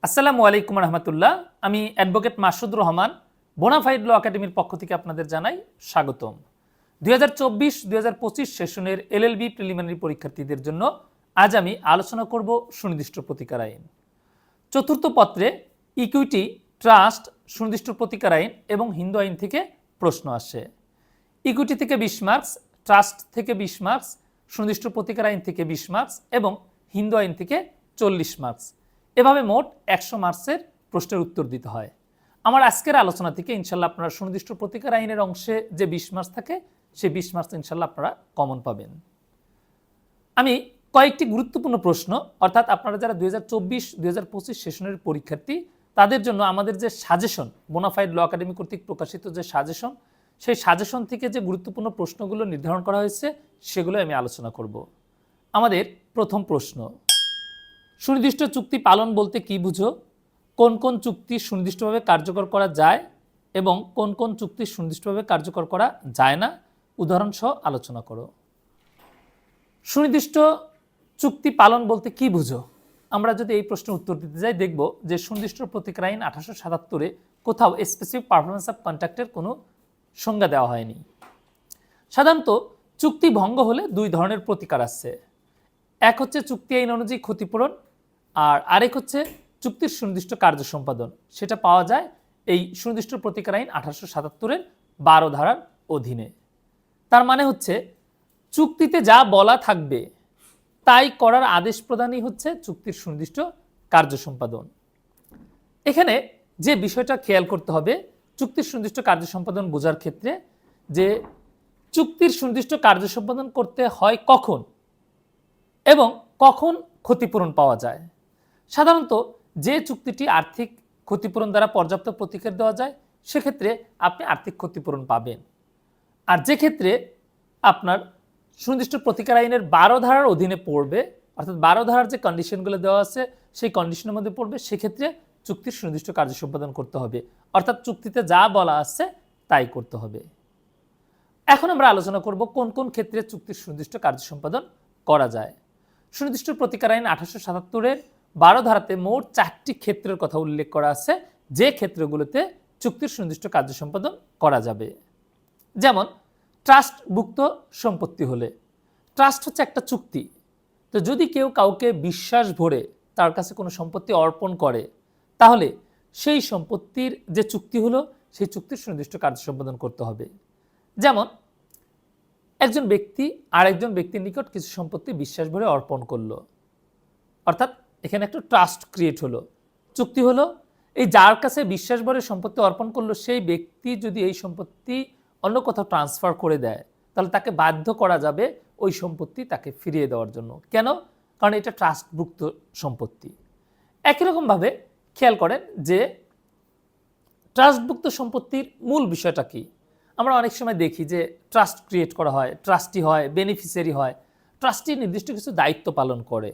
আসসালামু আলাইকুম রহমতুল্লাহ। আমি অ্যাডভোকেট মাসুদুর রহমান বোনাফাইড ল একাডেমির পক্ষ থেকে আপনাদের জানাই স্বাগতম। 2024-2025 সেশনের এলএলবি প্রিলিমিনারি পরীক্ষার্থীদের জন্য আজ আমি আলোচনা করব সুনির্দিষ্ট প্রতিকার আইন। চতুর্থ পত্রে ইকুইটি, ট্রাস্ট, সুনির্দিষ্ট প্রতিকার আইন এবং হিন্দু আইন থেকে প্রশ্ন আসে। ইকুইটি থেকে 20 মার্কস, ট্রাস্ট থেকে 20 মার্কস, সুনির্দিষ্ট প্রতিকার আইন থেকে 20 মার্কস এবং হিন্দু আইন থেকে 40 মার্কস। এভাবে মোট 100 মার্কসের প্রশ্নের উত্তর দিতে হয়। আমার আজকের আলোচনা থেকে ইনশাল্লাহ আপনারা সুনির্দিষ্ট প্রতিকার আইনের অংশে যে 20 মার্কস থাকে সেই 20 মার্কস ইনশাল্লাহ আপনারা কমন পাবেন। আমি কয়েকটি গুরুত্বপূর্ণ প্রশ্ন, অর্থাৎ আপনারা যারা 2024-2025 সেশনের পরীক্ষার্থী তাদের জন্য আমাদের যে সাজেশন, বোনাফাইড ল একাডেমি কর্তৃক প্রকাশিত যে সাজেশন, সেই সাজেশন থেকে যে গুরুত্বপূর্ণ প্রশ্নগুলো নির্ধারণ করা হয়েছে সেগুলো আমি আলোচনা করব। আমাদের প্রথম প্রশ্ন, সুনির্দিষ্ট চুক্তি পালন বলতে কি বুঝো? কোন কোন চুক্তি সুনির্দিষ্টভাবে কার্যকর করা যায় এবং কোন কোন চুক্তি সুনির্দিষ্টভাবে কার্যকর করা যায় না? উদাহরণ সহ আলোচনা করো। সুনির্দিষ্ট চুক্তি পালন বলতে কি বুঝো? আমরা যদি এই প্রশ্নের উত্তর দিতে যাই দেখব যে সুনির্দিষ্ট প্রতিকার আইন 1877-এ কোথাও স্পেসিফিক পারফরমেন্স অফ কন্ট্রাক্টের কোনো সংজ্ঞা দেওয়া হয়নি। সাধারণত চুক্তি ভঙ্গ হলে দুই ধরনের প্রতিকার আছে। এক হচ্ছে চুক্তি আইন অনুযায়ী ক্ষতিপূরণ, আর আরেক হচ্ছে চুক্তির সুনির্দিষ্ট কার্য সম্পাদন। সেটা পাওয়া যায় এই সুনির্দিষ্ট প্রতিকার আইন 1877-এর 12 ধারার অধীনে। তার মানে হচ্ছে চুক্তিতে যা বলা থাকবে তাই করার আদেশ প্রদানই হচ্ছে চুক্তির সুনির্দিষ্ট কার্য সম্পাদন। এখানে যে বিষয়টা খেয়াল করতে হবে চুক্তির সুনির্দিষ্ট কার্য সম্পাদন বোঝার ক্ষেত্রে, যে চুক্তির সুনির্দিষ্ট কার্য সম্পাদন করতে হয় কখন এবং কখন ক্ষতিপূরণ পাওয়া যায়। সাধারণত যে চুক্তিটি আর্থিক ক্ষতিপূরণ দ্বারা পর্যাপ্ত প্রতিকার দেওয়া যায় সেক্ষেত্রে আপনি আর্থিক ক্ষতিপূরণ পাবেন। আর যে ক্ষেত্রে আপনার সুনির্দিষ্ট প্রতিকার আইনের 12 ধারার অধীনে পড়বে, অর্থাৎ 12 ধারার যে কন্ডিশনগুলো দেওয়া আছে সেই কন্ডিশনের মধ্যে পড়বে, সেক্ষেত্রে চুক্তির সুনির্দিষ্ট কার্য সম্পাদন করতে হবে, অর্থাৎ চুক্তিতে যা বলা আছে তাই করতে হবে। এখন আমরা আলোচনা করব কোন কোন ক্ষেত্রে চুক্তির সুনির্দিষ্ট কার্য সম্পাদন করা যায়। সুনির্দিষ্ট প্রতিকার আইন 1877-এর 12 ধারাতে মোট 4টি ক্ষেত্রের কথা উল্লেখ করা আছে, যে ক্ষেত্রগুলোতে চুক্তির সুনির্দিষ্ট কার্য সম্পাদন করা যাবে। যেমন ট্রাস্টভুক্ত সম্পত্তি হলে, ট্রাস্ট হচ্ছে একটা চুক্তি, তো যদি কেউ কাউকে বিশ্বাস ভরে তার কাছে কোনো সম্পত্তি অর্পণ করে তাহলে সেই সম্পত্তির যে চুক্তি হলো সেই চুক্তির সুনির্দিষ্ট কার্য সম্পাদন করতে হবে। যেমন একজন ব্যক্তি আরেকজন ব্যক্তির নিকট কিছু সম্পত্তি বিশ্বাস ভরে অর্পণ করলো, অর্থাৎ এখানে একটা ট্রাস্ট ক্রিয়েট হলো, চুক্তি হলো। এই যার কাছে বিশ্বাস ভরে সম্পত্তি অর্পণ করলো সেই ব্যক্তি যদি এই সম্পত্তি অন্য কোথাও ট্রান্সফার করে দেয় তাহলে তাকে বাধ্য করা যাবে ওই সম্পত্তি তাকে ফিরিয়ে দেওয়ার জন্য। কেন? কারণ এটা ট্রাস্টভুক্ত সম্পত্তি। একই রকমভাবে খেয়াল করেন যে ট্রাস্টভুক্ত সম্পত্তির মূল বিষয়টা কি। আমরা অনেক সময় দেখি যে ট্রাস্ট ক্রিয়েট করা হয়, ট্রাস্টি হয়, বেনিফিশিয়ারি হয়, ট্রাস্টি নির্দিষ্ট কিছু দায়িত্ব পালন করে।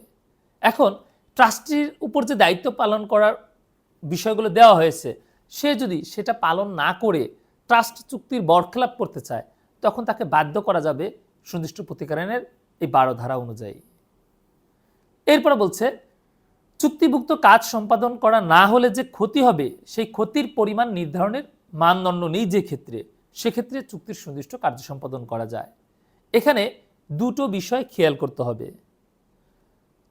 এখন ট্রাস্টির উপর যে দায়িত্ব পালন করার বিষয়গুলো দেওয়া হয়েছে সে যদি সেটা পালন না করে ট্রাস্ট চুক্তির বরখেলাপ করতে চায় তখন তাকে বাধ্য করা যাবে সুনির্দিষ্ট প্রতিকার আইনের এই 12 ধারা অনুযায়ী। এরপরে বলছে চুক্তিভুক্ত কাজ সম্পাদন করা না হলে যে ক্ষতি হবে সেই ক্ষতির পরিমাণ নির্ধারণের মানদণ্ড নেই যে ক্ষেত্রে, সেক্ষেত্রে চুক্তির সুনির্দিষ্ট কার্য সম্পাদন করা যায়। এখানে দুটো বিষয় খেয়াল করতে হবে।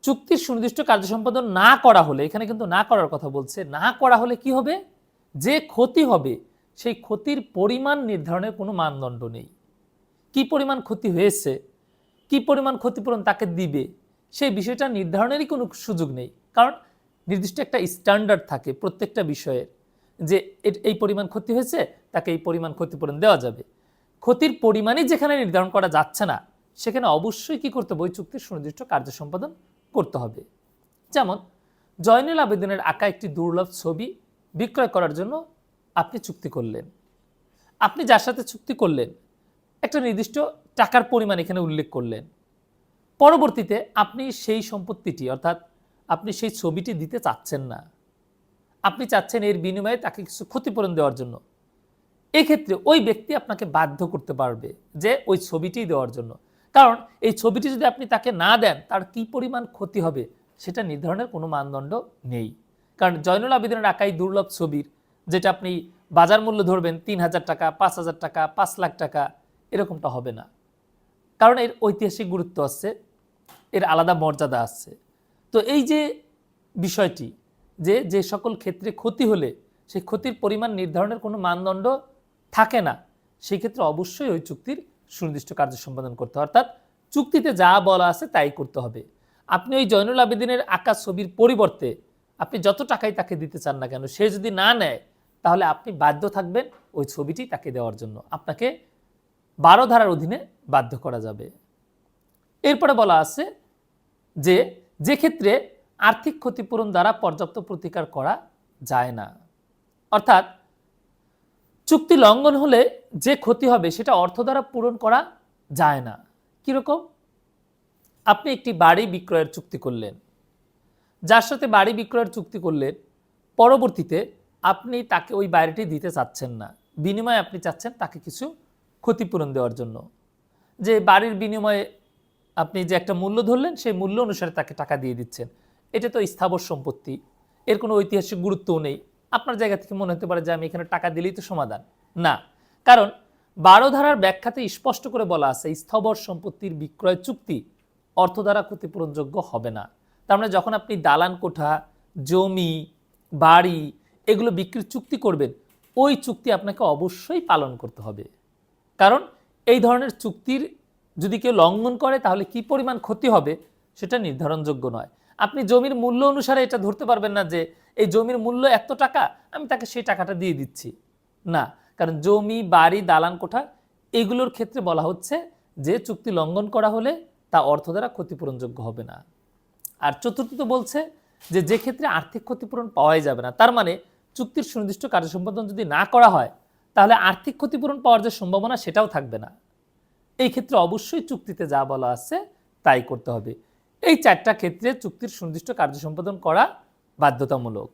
চুক্তির সুনির্দিষ্ট কার্য সম্পাদন না করা হলে, এখানে কিন্তু না করার কথা বলছে, না করা হলে কি হবে, যে ক্ষতি হবে সেই ক্ষতির পরিমাণ নির্ধারণের কোনো মানদণ্ড নেই। কি পরিমাণ ক্ষতি হয়েছে, কি পরিমাণ ক্ষতিপূরণ তাকে দিবে সেই বিষয়টা নির্ধারণেরই কোনো সুযোগ নেই, কারণ নির্দিষ্ট একটা স্ট্যান্ডার্ড থাকে প্রত্যেকটা বিষয়ের, যে এই পরিমাণ ক্ষতি হয়েছে তাকে এই পরিমাণ ক্ষতিপূরণ দেওয়া যাবে। ক্ষতির পরিমাণই যেখানে নির্ধারণ করা যাচ্ছে না সেখানে অবশ্যই কি করতে হবে, ওই চুক্তির সুনির্দিষ্ট কার্য সম্পাদন করতে হবে। যেমন জয়নুল আবেদিনের আঁকা একটি দুর্লভ ছবি বিক্রয় করার জন্য আপনি চুক্তি করলেন। আপনি যার সাথে চুক্তি করলেন একটা নির্দিষ্ট টাকার পরিমাণ এখানে উল্লেখ করলেন। পরবর্তীতে আপনি সেই সম্পত্তিটি, অর্থাৎ আপনি সেই ছবিটি দিতে চাচ্ছেন না, আপনি চাচ্ছেন এর বিনিময়ে তাকে কিছু ক্ষতিপূরণ দেওয়ার জন্য। এক্ষেত্রে ওই ব্যক্তি আপনাকে বাধ্য করতে পারবে যে ওই ছবিটি দেওয়ার জন্য, কারণ এই ছবিটি যদি আপনি তাকে না দেন তার কি পরিমাণ ক্ষতি হবে সেটা নির্ধারণের কোনো মানদণ্ড নেই। কারণ জয়নুল আবেদিনের আঁকাই দুর্লভ ছবির যেটা আপনি বাজার মূল্য ধরবেন ৩,০০০ টাকা, ৫,০০০ টাকা, ৫ লাখ টাকা, এরকমটা হবে না। কারণ এর ঐতিহাসিক গুরুত্ব আছে, এর আলাদা মর্যাদা আছে। তো এই যে বিষয়টি যে সকল ক্ষেত্রে ক্ষতি হলে সেই ক্ষতির পরিমাণ নির্ধারণের কোনো মানদণ্ড থাকে না, সেই ক্ষেত্রে অবশ্যই ওই চুক্তির সুনির্দিষ্ট কার্য সম্পাদন করতে হবে, অর্থাৎ চুক্তিতে যা বলা আছে তাই করতে হবে। আপনি ওই জয়নুল আবেদিনের আঁকা ছবির পরিবর্তে আপনি যত টাকাই তাকে দিতে চান না কেন, সে যদি না নেয় তাহলে আপনি বাধ্য থাকবেন ওই ছবিটি তাকে দেওয়ার জন্য, আপনাকে 12 ধারার অধীনে বাধ্য করা যাবে। এরপরে বলা আছে যে ক্ষেত্রে আর্থিক ক্ষতিপূরণ দ্বারা পর্যাপ্ত প্রতিকার করা যায় না, অর্থাৎ চুক্তি লঙ্ঘন হলে যে ক্ষতি হবে সেটা অর্থ দ্বারা পূরণ করা যায় না। কিরকম? আপনি একটি বাড়ি বিক্রয়ের চুক্তি করলেন, যার সাথে বাড়ি বিক্রয়ের চুক্তি করলেন, পরবর্তীতে আপনি তাকে ওই বাড়িটি দিতে চাচ্ছেন না, বিনিময়ে আপনি চাচ্ছেন তাকে কিছু ক্ষতিপূরণ দেওয়ার জন্য। যে বাড়ির বিনিময়ে আপনি যে একটা মূল্য ধরলেন সেই মূল্য অনুসারে তাকে টাকা দিয়ে দিচ্ছেন, এটা তো স্থাবর সম্পত্তি, এর কোনো ঐতিহাসিক গুরুত্বও নেই। আপনার জায়গা থেকে মনে হতে পারে যে আমি এখানে টাকা দিলেই তো সমাধান, না। কারণ 12 ধারার ব্যাখ্যাতে স্পষ্ট করে বলা আছে স্থাবর সম্পত্তির বিক্রয় চুক্তি অর্থ দ্বারা ক্ষতিপূরণযোগ্য হবে না। তার মানে যখন আপনি দালান কোঠা, জমি, বাড়ি এগুলো বিক্রির চুক্তি করবেন, ওই চুক্তি আপনাকে অবশ্যই পালন করতে হবে। কারণ এই ধরনের চুক্তির যদি কেউ লঙ্ঘন করে তাহলে কি পরিমাণ ক্ষতি হবে সেটা নির্ধারণযোগ্য নয়। আপনি জমির মূল্য অনুসারে এটা ধরতে পারবেন না যে এই জমির মূল্য এত টাকা, আমি তাকে সেই টাকাটা দিয়ে দিচ্ছি, না। কারণ জমি, বাড়ি, দালান কোঠা এগুলোর ক্ষেত্রে বলা হচ্ছে যে চুক্তি লঙ্ঘন করা হলে তা অর্থ দ্বারা ক্ষতিপূরণযোগ্য হবে না। আর চতুর্থত বলছে যে ক্ষেত্রে আর্থিক ক্ষতিপূরণ পাওয়াই যাবে না, তার মানে চুক্তির সুনির্দিষ্ট কার্য সম্পাদন যদি না করা হয় তাহলে আর্থিক ক্ষতিপূরণ পাওয়ার যে সম্ভাবনা সেটাও থাকবে না। এই ক্ষেত্রে অবশ্যই চুক্তিতে যা বলা আছে তাই করতে হবে। এই 4টা ক্ষেত্রে চুক্তির সুনির্দিষ্ট কার্য সম্পাদন করা বাধ্যতামূলক,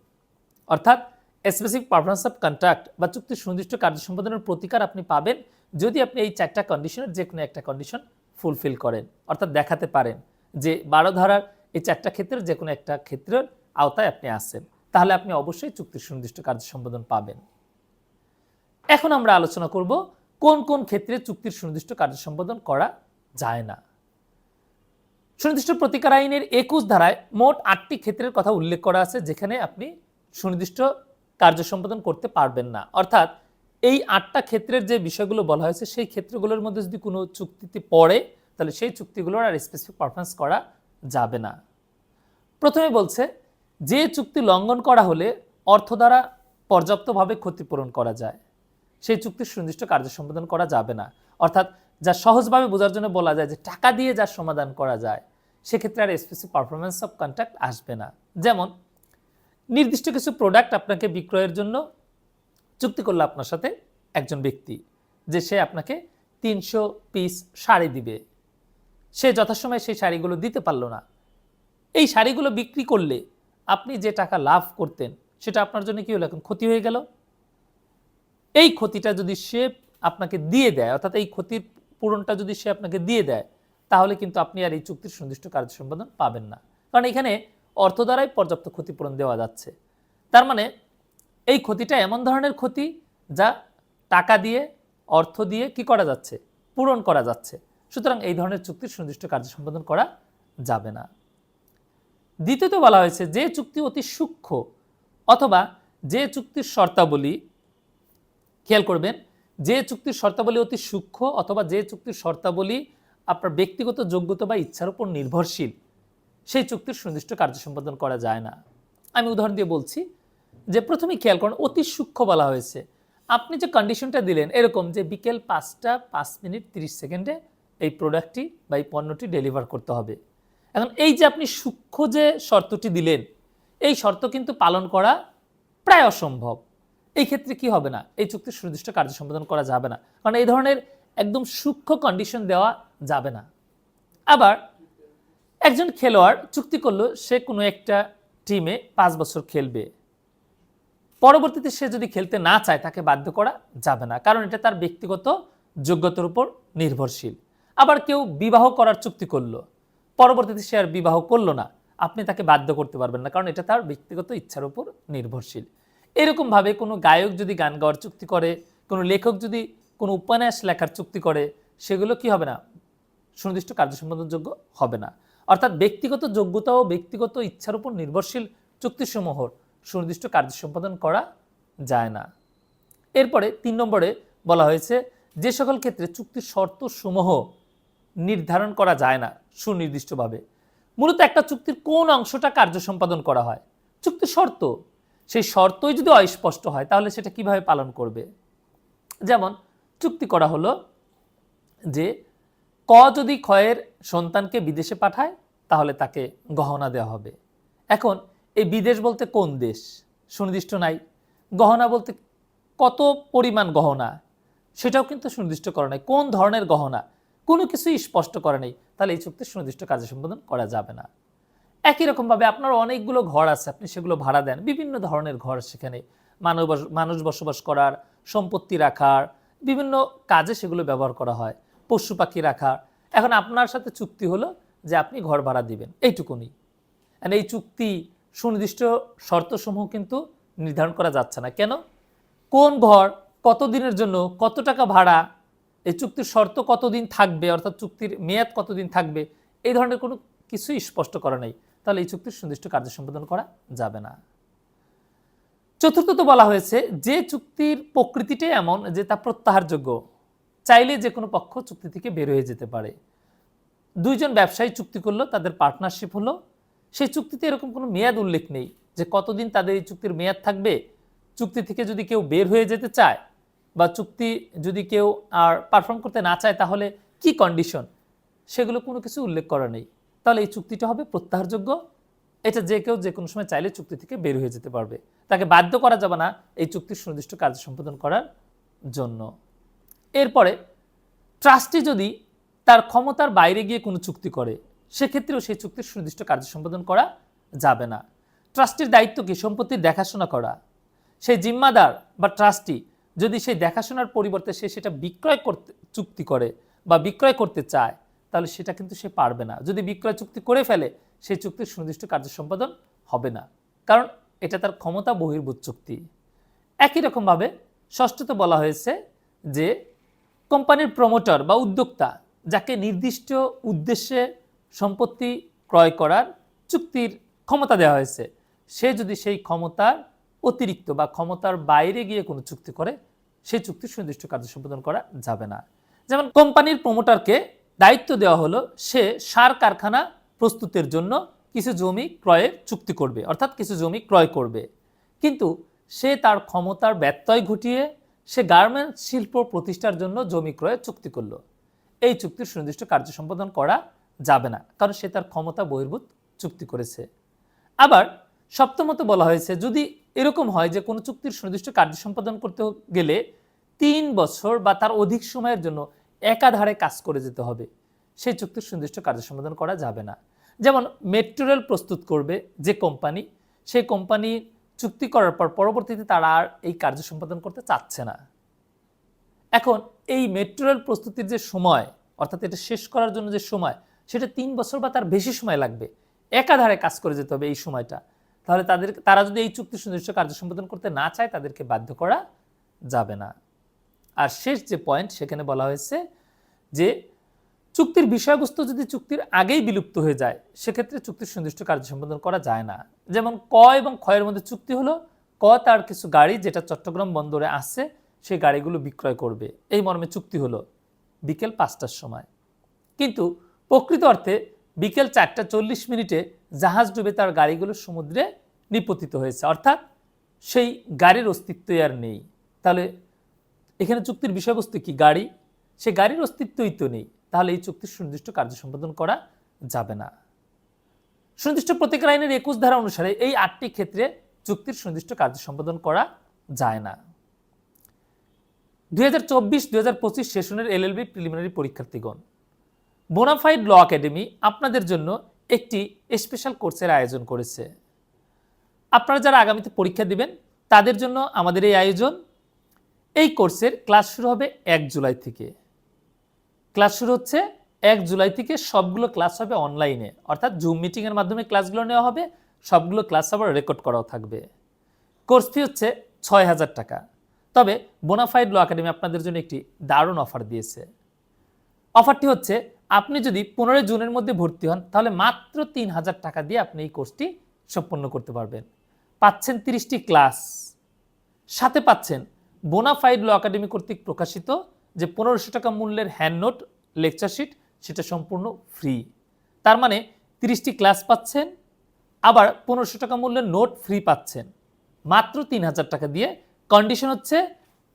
অর্থাৎ স্পেসিফিক পারফরম্যান্স অফ কন্ট্রাক্ট বা চুক্তির সুনির্দিষ্ট কার্য সম্পাদনের প্রতিকার আপনি পাবেন যদি আপনি এই 4টা কন্ডিশনের যে কোনো একটা কন্ডিশন ফুলফিল করেন, অর্থাৎ দেখাতে পারেন যে 12 ধারার এই 4টা ক্ষেত্রের যে কোনো একটা ক্ষেত্রের আওতায় আপনি আসেন, তাহলে আপনি অবশ্যই চুক্তির সুনির্দিষ্ট কার্য সম্পাদন পাবেন। এখন আমরা আলোচনা করব কোন কোন ক্ষেত্রে চুক্তির সুনির্দিষ্ট কার্য সম্পাদন করা যায় না। সুনির্দিষ্ট প্রতিকার আইনের 21 ধারায় মোট 8টি ক্ষেত্রের কথা উল্লেখ করা আছে যেখানে আপনি সুনির্দিষ্ট কার্য সম্পাদন করতে পারবেন না, অর্থাৎ এই 8টা ক্ষেত্রের যে বিষয়গুলো বলা হয়েছে সেই ক্ষেত্রগুলোর মধ্যে যদি কোনো চুক্তিতে পড়ে তাহলে সেই চুক্তিগুলোর আর স্পেসিফিক পারফরম্যান্স করা যাবে না। প্রথমে বলছে যে চুক্তি লঙ্ঘন করা হলে অর্থ দ্বারা পর্যাপ্তভাবে ক্ষতিপূরণ করা যায় সেই চুক্তির সুনির্দিষ্ট কার্য সম্পাদন করা যাবে না, অর্থাৎ যা সহজভাবে বোঝার জন্য বলা যায় যে টাকা দিয়ে যা সমাধান করা যায় সেক্ষেত্রে আর স্পেসিফিক পারফরম্যান্স অফ কন্ট্রাক্ট আসবে না। যেমন নির্দিষ্ট কিছু প্রোডাক্ট আপনাকে বিক্রয়ের জন্য চুক্তি করলো আপনার সাথে একজন ব্যক্তি যে সে আপনাকে 300 পিস শাড়ি দিবে, সে যথাসময়ে সেই শাড়িগুলো দিতে পারলো না। এই শাড়িগুলো বিক্রি করলে আপনি যে টাকা লাভ করতেন সেটা আপনার জন্য কি হলো, এখন ক্ষতি হয়ে গেল। এই ক্ষতিটা যদি সে আপনাকে দিয়ে দেয়, অর্থাৎ এই ক্ষতির পূরণটা যদি সে আপনাকে দিয়ে দেয় তাহলে কিন্তু আপনি আর এই চুক্তির সুনির্দিষ্ট কার্য সম্পাদন পাবেন না, কারণ এখানে অর্থ দ্বারাই পর্যাপ্ত ক্ষতিপূরণ দেওয়া যাচ্ছে। তার মানে এই ক্ষতিটা এমন ধরনের ক্ষতি যা টাকা দিয়ে, অর্থ দিয়ে কি করা যাচ্ছে, পূরণ করা যাচ্ছে, সুতরাং এই ধরনের চুক্তির সুনির্দিষ্ট কার্য সম্পাদন করা যাবে না। দ্বিতীয়ত বলা হয়েছে যে চুক্তি অতি সূক্ষ্ম অথবা যে চুক্তির শর্তাবলী, খেয়াল করবেন, যে চুক্তির শর্তাবলী অতি সূক্ষ্ম অথবা যে চুক্তির শর্তাবলী আপনার ব্যক্তিগত যোগ্যতা বা ইচ্ছার উপর নির্ভরশীল সেই চুক্তির সুনির্দিষ্ট কার্য সম্পাদন করা যায় না। আমি উদাহরণ দিয়ে বলছি যে প্রথমেই খেয়াল করুন অতি সূক্ষ্ম বলা হয়েছে। আপনি যে কন্ডিশনটা দিলেন এরকম যে বিকেল 5টা 5 মিনিট 30 সেকেন্ডে এই প্রোডাক্টটি বা এই পণ্যটি ডেলিভার করতে হবে। এখন এই যে আপনি সূক্ষ্ম যে শর্তটি দিলেন এই শর্ত কিন্তু পালন করা প্রায় অসম্ভব। এই ক্ষেত্রে কি হবে না, এই চুক্তির সুনির্দিষ্ট কার্য সম্পাদন করা যাবে না, কারণ এই ধরনের একদম সূক্ষ্ম কন্ডিশন দেওয়া যাবে না। আবার একজন খেলোয়াড় চুক্তি করলো সে কোনো একটা টিমে 5 বছর খেলবে, পরবর্তীতে সে যদি খেলতে না চায় তাকে বাধ্য করা যাবে না, কারণ এটা তার ব্যক্তিগত যোগ্যতার উপর নির্ভরশীল। আবার কেউ বিবাহ করার চুক্তি করলো, পরবর্তীতে সে আর বিবাহ করলো না, আপনি তাকে বাধ্য করতে পারবেন না, কারণ এটা তার ব্যক্তিগত ইচ্ছার উপর নির্ভরশীল। এরকমভাবে কোনো গায়ক যদি গান গাওয়ার চুক্তি করে, কোনো লেখক যদি কোনো উপন্যাস লেখার চুক্তি করে, সেগুলো কি হবে না, সুনির্দিষ্ট কার্য সম্পাদনযোগ্য হবে না। অর্থাৎ ব্যক্তিগত যোগ্যতা ও ব্যক্তিগত ইচ্ছার উপর নির্ভরশীল চুক্তিসমূহ সুনির্দিষ্ট কার্য সম্পাদন করা যায় না। এরপরে 3 নম্বরে বলা হয়েছে যে সকল ক্ষেত্রে চুক্তির শর্তসমূহ নির্ধারণ করা যায় না সুনির্দিষ্টভাবে। মূলত একটা চুক্তির কোন অংশটা কার্য সম্পাদন করা হয়, চুক্তির শর্ত, সেই শর্তই যদি অস্পষ্ট হয় তাহলে সেটা কিভাবে পালন করবে। যেমন চুক্তি করা হলো যে ক যদি ক্ষয়ের সন্তানকে বিদেশে পাঠায় তাহলে তাকে গহনা দেওয়া হবে। এখন এই বিদেশ বলতে কোন দেশ সুনির্দিষ্ট নাই, গহনা বলতে কত পরিমাণ গহনা সেটাও কিন্তু সুনির্দিষ্ট করা নাই, কোন ধরনের গহনা কোনো কিছুই স্পষ্ট করা নেই, তাহলে এই চুক্তির সুনির্দিষ্ট কার্য সম্পাদন করা যাবে না। একই রকমভাবে আপনার অনেকগুলো ঘর আছে, আপনি সেগুলো ভাড়া দেন, বিভিন্ন ধরনের ঘর, সেখানে মানুষ বসবাস করার, সম্পত্তি রাখার, বিভিন্ন কাজে সেগুলো ব্যবহার করা হয়, পশু পাখি রাখার। এখন আপনার সাথে চুক্তি হলো যে আপনি ঘর ভাড়া দিবেন, এইটুকুনি। এই চুক্তি সুনির্দিষ্ট শর্তসমূহ কিন্তু নির্ধারণ করা যাচ্ছে না। কেন, কোন ঘর, কত দিনের জন্য, কত টাকা ভাড়া, এই চুক্তির শর্ত কতদিন থাকবে, অর্থাৎ চুক্তির মেয়াদ কতদিন থাকবে, এই ধরনের কোনো কিছুই স্পষ্ট করা নেই, তাহলে এই চুক্তির সুনির্দিষ্ট কার্য সম্পাদন করা যাবে না। চতুর্থত বলা হয়েছে যে চুক্তির প্রকৃতিটাই এমন যে তা প্রত্যাহারযোগ্য, চাইলে যে কোনো পক্ষ চুক্তি থেকে বের হয়ে যেতে পারে। দুইজন ব্যবসায়ী চুক্তি করলো, তাদের পার্টনারশিপ হলো, সেই চুক্তিতে এরকম কোনো মেয়াদ উল্লেখ নেই যে কতদিন তাদের এই চুক্তির মেয়াদ থাকবে। চুক্তি থেকে যদি কেউ বের হয়ে যেতে চায় বা চুক্তি যদি কেউ আর পারফর্ম করতে না চায় তাহলে কি কন্ডিশন, সেগুলো কোনো কিছু উল্লেখ করা নেই, তাহলে এই চুক্তিটা হবে প্রত্যাহারযোগ্য। এটা যে কেউ যে কোনো সময় চাইলে চুক্তি থেকে বের হয়ে যেতে পারবে, তাকে বাধ্য করা যাবে না এই চুক্তির সুনির্দিষ্ট কার্য সম্পাদন করার জন্য। এরপরে ট্রাস্টি যদি তার ক্ষমতার বাইরে গিয়ে কোনো চুক্তি করে, সেক্ষেত্রেও সেই চুক্তির সুনির্দিষ্ট কার্য সম্পাদন করা যাবে না। ট্রাস্টির দায়িত্ব কি, সম্পত্তির দেখাশোনা করা। সেই জিম্মাদার বা ট্রাস্টি যদি সেই দেখাশোনার পরিবর্তে সে সেটা বিক্রয় করতে চুক্তি করে বা বিক্রয় করতে চায়, তাহলে সেটা কিন্তু সে পারবে না। যদি বিক্রয় চুক্তি করে ফেলে, সেই চুক্তির সুনির্দিষ্ট কার্য সম্পাদন হবে না, কারণ এটা তার ক্ষমতা বহির্ভূত চুক্তি। একই রকমভাবে ষষ্ঠতে বলা হয়েছে যে কোম্পানির প্রমোটার বা উদ্যোক্তা যাকে নির্দিষ্ট উদ্দেশ্যে সম্পত্তি ক্রয় করার চুক্তির ক্ষমতা দেওয়া হয়েছে, সে যদি সেই ক্ষমতার অতিরিক্ত বা ক্ষমতার বাইরে গিয়ে কোনো চুক্তি করে, সেই চুক্তির সুনির্দিষ্ট কার্য সম্পাদন করা যাবে না। যেমন কোম্পানির প্রমোটারকে দায়িত্ব দেওয়া হলো সে সার কারখানা প্রস্তুতের জন্য কিছু জমি ক্রয়ের চুক্তি করবে, অর্থাৎ কিছু জমি ক্রয় করবে, কিন্তু সে তার ক্ষমতার ব্যত্যয় ঘটিয়ে সে গার্মেন্টস শিল্প প্রতিষ্ঠার জন্য জমি ক্রয়ের চুক্তি করলো। এই চুক্তির সুনির্দিষ্ট কার্য সম্পাদন করা যাবে না, কারণ সে তার ক্ষমতা বহির্ভূত চুক্তি করেছে। আবার সপ্তমত বলা হয়েছে যদি এরকম হয় যে কোনো চুক্তির সুনির্দিষ্ট কার্য সম্পাদন করতে গেলে 3 বছর বা তার অধিক সময়ের জন্য একাধারে কাজ করে যেতে হবে, সেই চুক্তির সুনির্দিষ্ট কার্য সম্পাদন করা যাবে না। যেমন মেট্রো রেল প্রস্তুত করবে যে কোম্পানি, সেই কোম্পানি চুক্তি করার পর পরবর্তীতে তারা আর এই কার্য সম্পাদন করতে চাচ্ছে না। এখন এই মেট্রো রেল প্রস্তুতির যে সময়, অর্থাৎ এটা শেষ করার জন্য যে সময়, সেটা 3 বছর বা তার বেশি সময় লাগবে, একাধারে কাজ করে যেতে হবে এই সময়টা। তাহলে তারা যদি এই চুক্তি সুনির্দিষ্ট কার্য সম্পাদন করতে না চায়, তাদেরকে বাধ্য করা যাবে না। আর শেষ যে পয়েন্ট, সেখানে বলা হয়েছে যে চুক্তির বিষয়বস্তু যদি চুক্তির আগেই বিলুপ্ত হয়ে যায়, সেক্ষেত্রে চুক্তির সুনির্দিষ্ট কার্য সম্পাদন করা যায় না। যেমন ক এবং ক্ষয়ের মধ্যে চুক্তি হলো, ক তার কিছু গাড়ি যেটা চট্টগ্রাম বন্দরে আসছে সেই গাড়িগুলো বিক্রয় করবে, এই মর্মে চুক্তি হলো বিকেল 5টার সময়, কিন্তু প্রকৃত অর্থে বিকেল 4:40 জাহাজ ডুবে তার গাড়িগুলো সমুদ্রে নিপতিত হয়েছে, অর্থাৎ সেই গাড়ির অস্তিত্বই আর নেই। তাহলে এখানে চুক্তির বিষয়বস্তু কি, গাড়ি, সে গাড়ির অস্তিত্বই তো নেই, তাহলে এই চুক্তির সুনির্দিষ্ট কার্য সম্পাদন করা যাবে না। সুনির্দিষ্ট প্রতিকার আইনের 21 ধারা অনুসারে এই 8টি ক্ষেত্রে চুক্তির সুনির্দিষ্ট কার্য সম্পাদন করা যায় না। 2024-2025 সেশনের এলএলবি প্রিলিমিনারি পরীক্ষার্থীগণ, বোনাফাইড ল একাডেমি আপনাদের জন্য একটি স্পেশাল কোর্সের আয়োজন করেছে। আপনারা যারা আগামীতে পরীক্ষা দিবেন তাদের জন্য আমাদের এই আয়োজন। এই কোর্সের ক্লাস শুরু হবে 1 জুলাই থেকে। ক্লাস শুরু হচ্ছে 1 জুলাই থেকে সবগুলো ক্লাস হবে অনলাইনে, অর্থাৎ জুম মিটিংয়ের মাধ্যমে ক্লাসগুলো নেওয়া হবে, সবগুলো ক্লাস আবার রেকর্ড করাও থাকবে। কোর্স ফি হচ্ছে 6,000 টাকা। তবে বোনাফাইড ল একাডেমি আপনাদের জন্য একটি দারুণ অফার দিয়েছে। অফারটি হচ্ছে, আপনি যদি 15 জুনের মধ্যে ভর্তি হন তাহলে মাত্র 3,000 টাকা দিয়ে আপনি এই কোর্সটি সম্পন্ন করতে পারবেন। পাচ্ছেন 30টি ক্লাস, সাথে পাচ্ছেন বোনাফাইড ল একাডেমি কর্তৃক প্রকাশিত যে 1500 টাকা মূল্যের হ্যান্ড নোট লেকচার শিট, সেটা সম্পূর্ণ ফ্রি। তার মানে 30টি ক্লাস পাচ্ছেন, আবার 1500 টাকা মূল্যের নোট ফ্রি পাচ্ছেন মাত্র 3,000 টাকা দিয়ে। কন্ডিশন হচ্ছে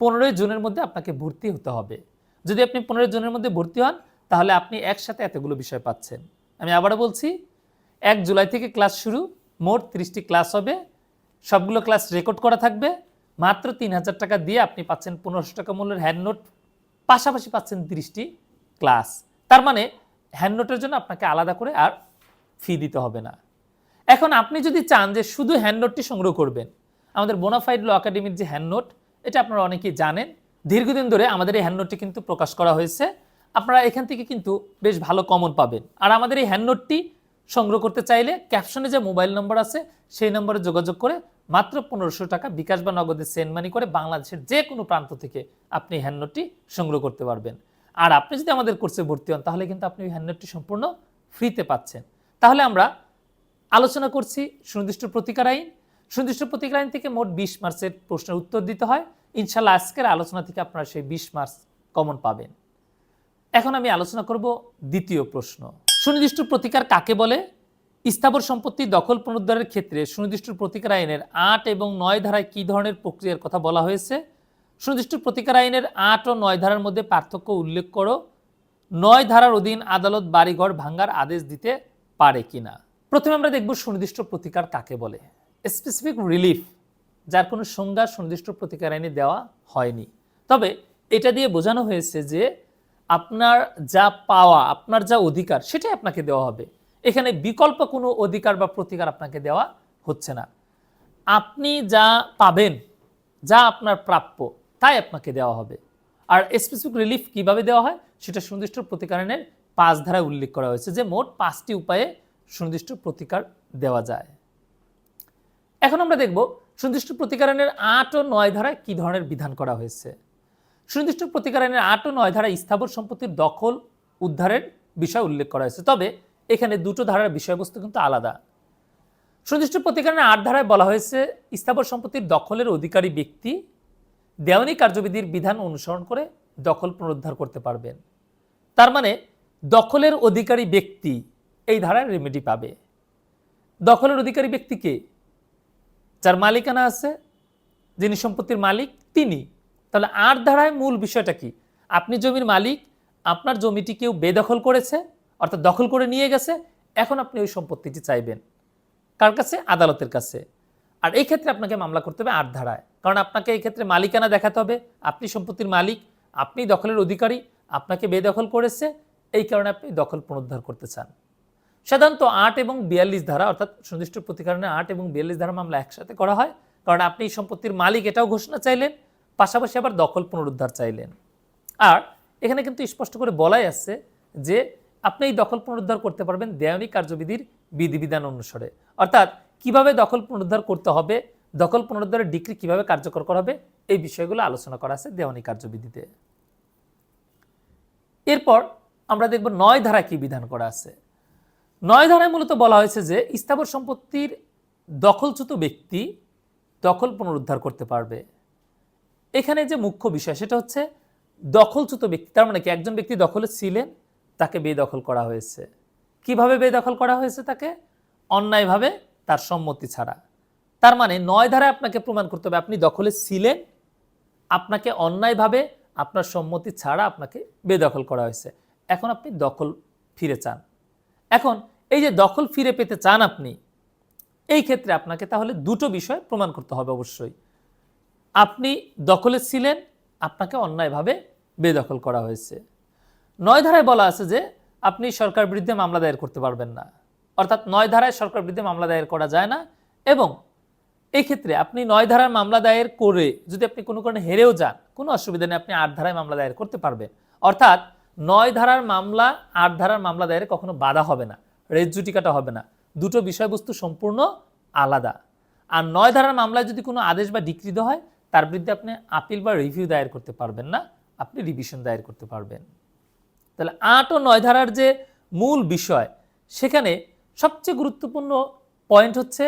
15 জুনের মধ্যে আপনাকে ভর্তি হতে হবে। যদি আপনি 15 জুনের মধ্যে ভর্তি হন তাহলে আপনি একসাথে এতগুলো বিষয় পাচ্ছেন। আমি আবারও বলছি, 1 জুলাই থেকে ক্লাস শুরু, মোট 30টি ক্লাস হবে, সবগুলো ক্লাস রেকর্ড করা থাকবে। মাত্র 3,000 টাকা দিয়ে আপনি পাচ্ছেন 1500 টাকা মূল্যের হ্যান্ড নোট, পাশাপাশি পাচ্ছেন 30টি ক্লাস। তার মানে হ্যান্ড নোটের জন্য আপনাকে আলাদা করে আর ফি দিতে হবে না। এখন আপনি যদি চান যে শুধু হ্যান্ড নোটটি সংগ্রহ করবেন, আমাদের বোনাফাইড ল একাডেমির যে হ্যান্ড নোট, এটা আপনারা অনেকেই জানেন, দীর্ঘদিন ধরে আমাদের এই হ্যান্ড নোটটি কিন্তু প্রকাশ করা হয়েছে। আপনারা এখান থেকে কিন্তু বেশ ভালো কমন পাবেন। আর আমাদের এই হ্যান্ড নোটটি সংগ্রহ করতে চাইলে ক্যাপশনে যে মোবাইল নম্বর আছে সেই নম্বরে যোগাযোগ করে মাত্র 1500 টাকা বিকাশ বা নগদে সেন্ড মানি করে বাংলাদেশের যে কোনো প্রান্ত থেকে আপনি হ্যান্ড নোটটি সংগ্রহ করতে পারবেন। আর আপনি যদি আমাদের কোর্সে ভর্তি হন তাহলে কিন্তু আপনি ওই হ্যান্ড নোটটি সম্পূর্ণ ফ্রিতে পাচ্ছেন। তাহলে আমরা আলোচনা করছি সুনির্দিষ্ট প্রতিকার আইন। সুনির্দিষ্ট প্রতিকার আইন থেকে মোট 20 মার্কসের প্রশ্নের উত্তর দিতে হয়। ইনশাল্লাহ আজকের আলোচনা থেকে আপনারা সেই 20 মার্কস কমন পাবেন। এখন আমি আলোচনা করব দ্বিতীয় প্রশ্ন। সুনির্দিষ্ট প্রতিকার কাকে বলে? স্থাবর সম্পত্তি দখল পুনরুদ্ধারের ক্ষেত্রে সুনির্দিষ্ট প্রতিকার আইনের 8 এবং 9 ধারায় কী ধরনের প্রক্রিয়ার কথা বলা হয়েছে? সুনির্দিষ্ট প্রতিকার আইনের 8 ও 9 ধারার মধ্যে পার্থক্য উল্লেখ করো। 9 ধারার অধীন আদালত বাড়িঘর ভাঙ্গার আদেশ দিতে পারে কিনা। প্রথমে আমরা দেখব সুনির্দিষ্ট প্রতিকার কাকে বলে। স্পেসিফিক রিলিফ, যার কোনো সংজ্ঞা সুনির্দিষ্ট প্রতিকার আইনে দেওয়া হয়নি, তবে এটা দিয়ে বোঝানো হয়েছে যে আপনার যা পাওয়া, আপনার যা অধিকার, সেটাই আপনাকে দেওয়া হবে। এখানে বিকল্প কোনো অধিকার বা প্রতিকার আপনাকে দেওয়া হচ্ছে না। আপনি যা পাবেন, যা আপনার প্রাপ্য, তাই আপনাকে দেওয়া হবে। আর স্পেসিফিক রিলিফ কিভাবে দেওয়া হয় সেটা সুনির্দিষ্ট প্রতিকার আইনের 5 ধারায় উল্লেখ করা হয়েছে যে মোট 5টি উপায়ে সুনির্দিষ্ট প্রতিকার দেওয়া যায়। এখন আমরা দেখব সুনির্দিষ্ট প্রতিকার আইনের 8 ও 9 ধারায় কী ধরনের বিধান করা হয়েছে। সুনির্দিষ্ট প্রতিকার আইনের 8 ও 9 ধারায় স্থাবর সম্পত্তির দখল উদ্ধারের বিষয় উল্লেখ করা হয়েছে, তবে এখানে দুটো ধারার বিষয়বস্তু কিন্তু আলাদা। সুনির্দিষ্ট প্রতিকার আইনের 8 ধারায় বলা হয়েছে স্থাবর সম্পত্তির দখলের অধিকারী ব্যক্তি দেওয়ানি কার্যবিধির বিধান অনুসরণ করে দখল পুনরুদ্ধার করতে পারবেন। তার মানে দখলের অধিকারী ব্যক্তি এই ধারায় রেমেডি পাবে। দখলের অধিকারী ব্যক্তিকে, যার মালিকানা আছে, যিনি সম্পত্তির মালিক, তিনি। তাহলে 8 ধারায় মূল বিষয়টা কি? আপনি জমির মালিক, আপনার জমিটি কেউ বেদখল করেছে, অর্থাৎ দখল করে নিয়ে গেছে, এখন আপনি ওই সম্পত্তিটি চাইবেন কার কাছে? আদালতের কাছে। আর এই ক্ষেত্রে আপনাকে মামলা করতে হবে 8 ধারায়, কারণ আপনাকে এই ক্ষেত্রে মালিকানা দেখাতে হবে, আপনি সম্পত্তির মালিক, আপনি দখলের অধিকারী, আপনাকে বেদখল করেছে, এই কারণে আপনি দখল পুনরুদ্ধার করতে চান। সাধারণত 8 এবং 42 ধারা, অর্থাৎ সুনির্দিষ্ট প্রতিকার আইনের 8 এবং 42 ধারা মামলা একসাথে করা হয়, কারণ আপনি সম্পত্তির মালিক এটাও ঘোষণা চাইলেন, পাশাপাশি আবার দখল পুনরুদ্ধার চাইলেন। আর এখানে কিন্তু স্পষ্ট করে বলাই আছে যে আপনি এই দখল পুনরুদ্ধার করতে পারবেন দেওয়ানি কার্যবিধির বিধিবিধান অনুসারে, অর্থাৎ কিভাবে দখল পুনরুদ্ধার করতে হবে, দখল পুনরুদ্ধারের ডিক্রি কিভাবে কার্যকর করা হবে, এই বিষয়গুলো আলোচনা করা আছে দেওয়ানি কার্যবিধিতে। এরপর আমরা দেখব 9 ধারা কি বিধান করা আছে। 9 ধারায় মূলত বলা হয়েছে যে স্থাবর সম্পত্তির দখলচ্যুত ব্যক্তি দখল পুনরুদ্ধার করতে পারবে। এখানে যে মুখ্য বিষয় সেটা হচ্ছে দখলচ্যুত ব্যক্তি, তার মানে কি একজন ব্যক্তি দখলে ছিলেন, তাকে বেদখল করা হয়েছে। কিভাবে বেদখল করা হয়েছে? তাকে অন্যায়ভাবে, তার সম্মতি ছাড়া। তার মানে 9 ধারায় আপনাকে প্রমাণ করতে হবে আপনি দখলে ছিলেন, আপনাকে অন্যায়ভাবে আপনার সম্মতি ছাড়া আপনাকে বেদখল করা হয়েছে, এখন আপনি দখল ফিরে চান। এখন এই যে দখল ফিরে পেতে চান আপনি, এই ক্ষেত্রে আপনাকে তাহলে দুটো বিষয় প্রমাণ করতে হবে অবশ্যই। আপনি দখলে ছিলেন, আপনাকে অন্যায়ভাবে বেদখল করা হয়েছে। 9 ধারায় বলা আছে যে আপনি সরকার বিরুদ্ধে মামলা দায়ের করতে পারবেন না, অর্থাৎ 9 ধারায় সরকার বিরুদ্ধে মামলা দায়ের করা যায় না। এবং এই ক্ষেত্রে আপনি 9 ধারার মামলা দায়ের করে যদি আপনি কোনো কারণে হেরেও যান, কোনো অসুবিধা নেই, আপনি 8 ধারায় মামলা দায়ের করতে পারবেন। অর্থাৎ 9 ধারার মামলা 8 ধারার মামলা দায়েরে কখনো বাধা হবে না, রেজ জুডিকাটা হবে না, দুটো বিষয়বস্তু সম্পূর্ণ আলাদা। আর 9 ধারার মামলায় যদি কোনো আদেশ বা ডিক্রি দেওয়া হয় তার বিরুদ্ধে আপনি আপিল বা রিভিউ দায়ের করতে পারবেন না, আপনি রিভিশন দায়ের করতে পারবেন। তাহলে 8 ও 9 ধারার যে মূল বিষয়, সেখানে সবচেয়ে গুরুত্বপূর্ণ পয়েন্ট হচ্ছে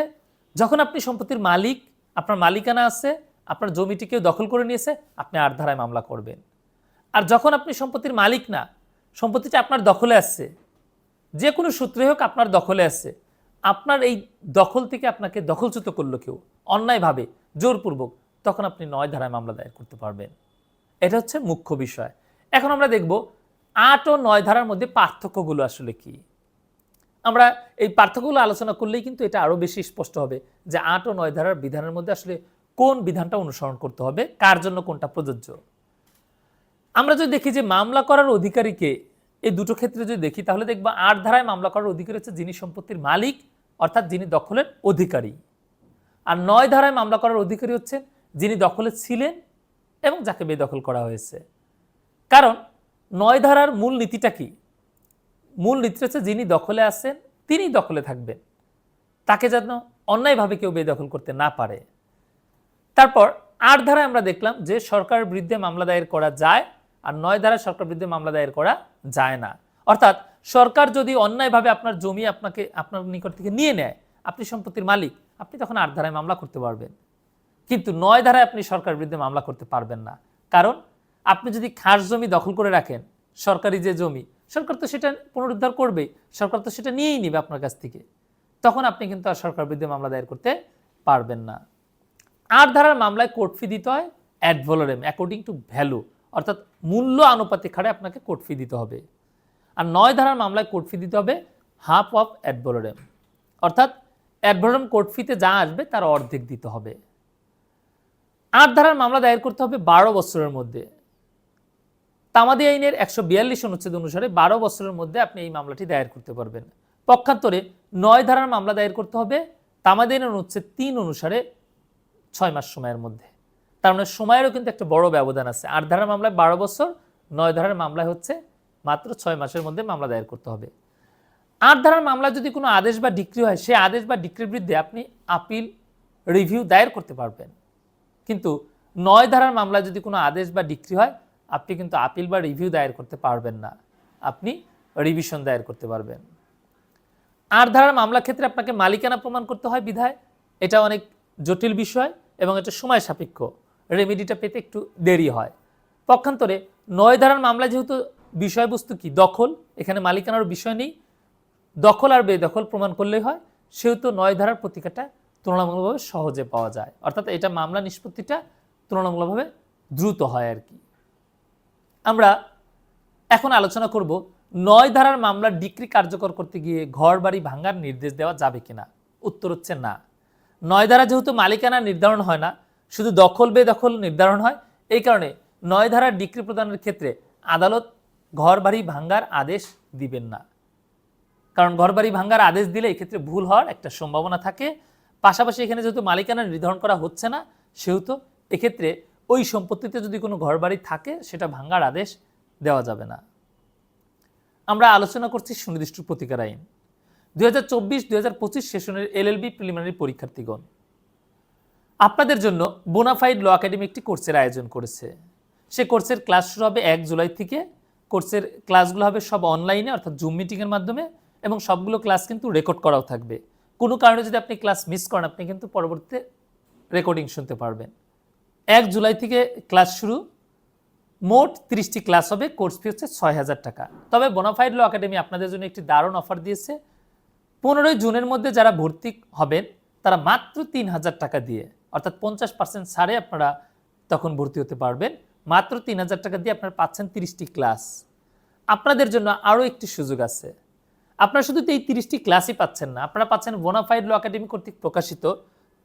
যখন আপনি সম্পত্তির মালিক, আপনার মালিকানা আছে, আপনার জমিটি কেউ দখল করে নিয়েছে, আপনি 8 ধারায় মামলা করবেন। আর যখন আপনি সম্পত্তির মালিক না, সম্পত্তিটা আপনার দখলে আসছে, যে কোনো সূত্রে হোক আপনার দখলে আসছে, আপনার এই দখল থেকে আপনাকে দখলচ্যুত করলো কেউ অন্যায়ভাবে জোরপূর্বক, তখন আপনি 9 ধারায় মামলা দায়ের করতে পারবেন। এটা হচ্ছে মুখ্য বিষয়। এখন আমরা দেখব 8 ও 9 ধারার মধ্যে পার্থক্যগুলো আসলে কি। আমরা এই পার্থক্যগুলো আলোচনা করলেই কিন্তু এটা আরও বেশি স্পষ্ট হবে যে 8 ও 9 ধারার বিধানের মধ্যে আসলে কোন বিধানটা অনুসরণ করতে হবে, কার জন্য কোনটা প্রযোজ্য। আমরা যদি দেখি যে মামলা করার অধিকারীকে, এই দুটো ক্ষেত্রে যদি দেখি তাহলে দেখব 8 ধারায় মামলা করার অধিকারী হচ্ছে যিনি সম্পত্তির মালিক, অর্থাৎ যিনি দখলের অধিকারী। আর 9 ধারায় মামলা করার অধিকারী হচ্ছেন যিনি দখলে ছিলেন এবং যাকে বেদখল করা হয়েছে। কারণ 9 ধারার মূল নীতিটা কি? মূল নীতি হচ্ছে যিনি দখলে আছেন তিনি দখলে থাকবেন, তাকে যেন অন্যায়ভাবে কেউ বেদখল করতে না পারে। তারপর 8 ধারায় আমরা দেখলাম যে সরকারের বিরুদ্ধে মামলা দায়ের করা যায়, আর 9 ধারায় সরকারের বিরুদ্ধে মামলা দায়ের করা যায় না। অর্থাৎ সরকার যদি অন্যায়ভাবে আপনার জমি আপনার নিকট থেকে নিয়ে নেয়, আপনি সম্পত্তির মালিক, আপনি তখন 8 ধারায় মামলা করতে পারবেন। কিন্তু 9 ধারায় আপনি সরকারের বিরুদ্ধে মামলা করতে পারবেন না। কারণ আপনি যদি খাস জমি দখল করে রাখেন, সরকারি যে জমি, সরকার তো সেটা পুনরুদ্ধার করবে, সরকার তো সেটা নিয়েই নেবে আপনার কাছ থেকে, তখন আপনি কিন্তু আর সরকারের বিরুদ্ধে মামলা দায়ের করতে পারবেন না। 8 ধারার মামলায় কোর্ট ফি দিতে হয় ad valorem, according to value, অর্থাৎ মূল্য আনুপাতিক হারে আপনাকে কোর্ট ফি দিতে হবে। আর 9 ধারার মামলায় কোর্ট ফি দিতে হবে হাফ অফ অ্যাড ভ্যালোরেম, অর্থাৎ অ্যাড ভ্যালোরেম কোর্ট ফিতে যা আসবে তার অর্ধেক দিতে হবে। 8 ধারার মামলা দায়ের করতে হবে 12 বছরের মধ্যে। তামাদি আইনের 142 অনুচ্ছেদ অনুসারে 12 বছরের মধ্যে আপনি এই মামলাটি দায়ের করতে পারবেন। পক্ষান্তরে 9 ধারার মামলা দায়ের করতে হবে তামাদি আইনের অনুচ্ছেদ 3 অনুসারে 6 মাস সময়ের মধ্যে। তার মানে সময়েরও কিন্তু একটা বড় ব্যবধান আছে। 8 ধারার মামলায় 12 বছর, 9 ধারার মামলায় হচ্ছে মাত্র 6 মাসের মধ্যে মামলা দায়ের করতে হবে। 8 ধারার মামলায় যদি কোনো আদেশ বা ডিক্রি হয়, সেই আদেশ বা ডিক্রির বিরুদ্ধে আপনি আপিল রিভিউ দায়ের করতে পারবেন। কিন্তু 9 ধারার মামলায় যদি কোনো আদেশ বা ডিক্রি হয়, আপনি কিন্তু আপিল বা রিভিউ দায়ের করতে পারবেন না, আপনি রিভিশন দায়ের করতে পারবেন। 8 ধারার মামলার ক্ষেত্রে আপনাকে মালিকানা প্রমাণ করতে হয় বিধায় এটা অনেক জটিল বিষয় এবং এটা সময় সাপেক্ষ, রেমেডিটা পেতে একটু দেরি হয়। পক্ষান্তরে 9 ধারার মামলা যেহেতু বিষয়বস্তু কি দখল, এখানে মালিকানার বিষয় নেই, দখল আর বেদখল প্রমাণ করলেই হয়, সেহেতু 9 ধারার প্রতিকারটা তুলনামূলকভাবে সহজে পাওয়া যায়, অর্থাৎ এটা মামলা নিষ্পত্তিটা তুলনামূলকভাবে দ্রুত হয় আর কি। আমরা এখন আলোচনা করব 9 ধারার মামলার ডিক্রি কার্যকর করতে গিয়ে ঘর বাড়ি ভাঙার নির্দেশ দেওয়া যাবে কিনা। উত্তর হচ্ছে না। 9 ধারা যেহেতু মালিকানা নির্ধারণ হয় না, শুধু দখল বেদখল নির্ধারণ হয়, এই কারণে 9 ধারার ডিক্রি প্রদানের ক্ষেত্রে আদালত ঘর বাড়ি ভাঙার আদেশ দিবেন না। কারণ ঘর বাড়ি ভাঙার আদেশ দিলে এক্ষেত্রে ভুল হওয়ার একটা সম্ভাবনা থাকে। পাশাপাশি এখানে যেহেতু মালিকানা নির্ধারণ করা হচ্ছে না, সেহেতু এক্ষেত্রে ওই সম্পত্তিতে যদি কোনো ঘর বাড়ি থাকে সেটা ভাঙার আদেশ দেওয়া যাবে না। আমরা আলোচনা করছি সুনির্দিষ্ট প্রতিকার আইন। 2024-2025 সেশনের এলএলবি প্রিলিমিনারি পরীক্ষার্থীগণ, আপনাদের জন্য বোনাফাইড ল একাডেমি একটি কোর্সের আয়োজন করেছে। সে কোর্সের ক্লাস শুরু হবে 1 জুলাই থেকে। কোর্সের ক্লাসগুলো হবে সব অনলাইনে, অর্থাৎ জুম মিটিংয়ের মাধ্যমে, এবং সবগুলো ক্লাস কিন্তু রেকর্ড করাও থাকবে। কোনো কারণে যদি আপনি ক্লাস মিস করেন, আপনি কিন্তু পরবর্তীতে রেকর্ডিং শুনতে পারবেন। 1 জুলাই থেকে ক্লাস শুরু, মোট 30টি ক্লাস হবে, কোর্স ফি হচ্ছে 6000 টাকা। তবে বোনাফাইড ল একাডেমি আপনাদের জন্য একটি দারুণ অফার দিয়েছে। 15 জুনের মধ্যে যারা ভর্তি হবেন তারা মাত্র 3000 টাকা দিয়ে, অর্থাৎ 50% ছাড়ে আপনারা তখন ভর্তি হতে পারবেন। মাত্র 3000 টাকা দিয়ে আপনারা পাচ্ছেন 30টি ক্লাস। আপনাদের জন্য আরও একটি সুযোগ আছে। আপনারা শুধু এই 30টি ক্লাসই পাচ্ছেন না, আপনারা পাচ্ছেন বোনাফাইড ল একাডেমি কর্তৃক প্রকাশিত